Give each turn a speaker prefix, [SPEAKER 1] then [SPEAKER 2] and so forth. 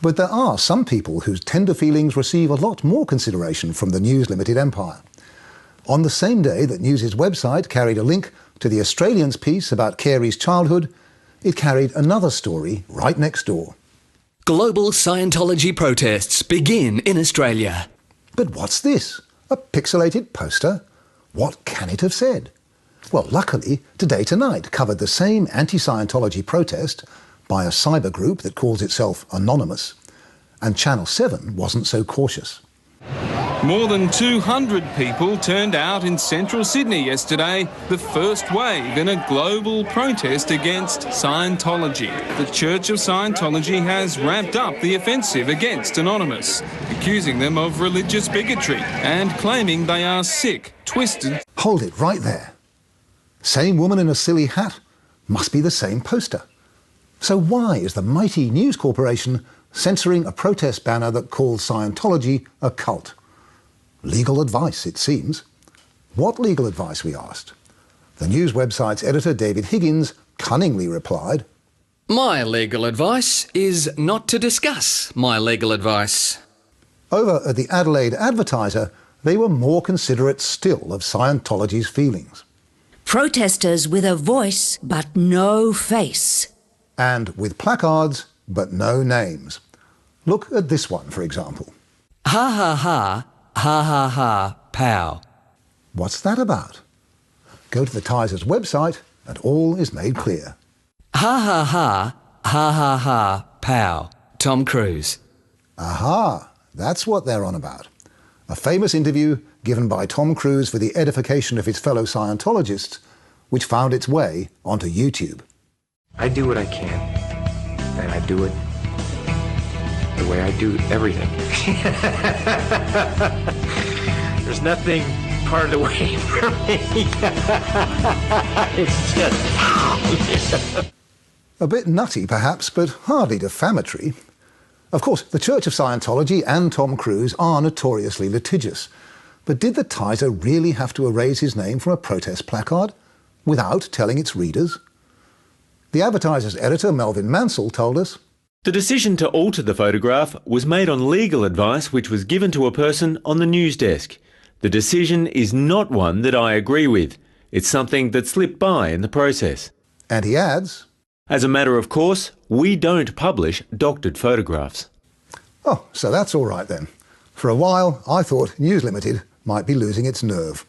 [SPEAKER 1] But there are some people whose tender feelings receive a lot more consideration from the News Limited empire. On the same day that News's website carried a link to the Australian's piece about Carey's childhood, it carried another story right next door.
[SPEAKER 2] Global Scientology protests begin in Australia.
[SPEAKER 1] But what's this? A pixelated poster? What can it have said? Well, luckily, Today Tonight covered the same anti-Scientology protest by a cyber group that calls itself Anonymous, and Channel 7 wasn't so cautious.
[SPEAKER 3] More than 200 people turned out in central Sydney yesterday, the first wave in a global protest against Scientology. The Church of Scientology has ramped up the offensive against Anonymous, accusing them of religious bigotry and claiming they are sick, twisted...
[SPEAKER 1] Hold it right there. Same woman in a silly hat, must be the same poster. So why is the mighty News Corporation censoring a protest banner that calls Scientology a cult? Legal advice, it seems. What legal advice, we asked? The News website's editor, David Higgins, cunningly replied,
[SPEAKER 2] My legal advice is not to discuss my legal advice.
[SPEAKER 1] Over at the Adelaide Advertiser, they were more considerate still of Scientology's feelings.
[SPEAKER 4] Protesters with a voice but no face.
[SPEAKER 1] And with placards but no names. Look at this one, for example.
[SPEAKER 2] Ha ha ha, ha ha ha, pow.
[SPEAKER 1] What's that about? Go to the Tiser's website and all is made clear.
[SPEAKER 2] Ha ha ha, ha ha ha, pow. Tom Cruise.
[SPEAKER 1] Aha, that's what they're on about. A famous interview given by Tom Cruise for the edification of his fellow Scientologists, which found its way onto YouTube.
[SPEAKER 5] I do what I can, and I do it the way I do everything. There's nothing part of the way for me. It's just...
[SPEAKER 1] A bit nutty, perhaps, but hardly defamatory. Of course, the Church of Scientology and Tom Cruise are notoriously litigious. But did the Tiser really have to erase his name from a protest placard without telling its readers? The Advertiser's editor, Melvin Mansell, told us,
[SPEAKER 6] The decision to alter the photograph was made on legal advice which was given to a person on the news desk. The decision is not one that I agree with. It's something that slipped by in the process.
[SPEAKER 1] And he adds,
[SPEAKER 6] As a matter of course, we don't publish doctored photographs.
[SPEAKER 1] Oh, so that's all right then. For a while, I thought News Limited might be losing its nerve.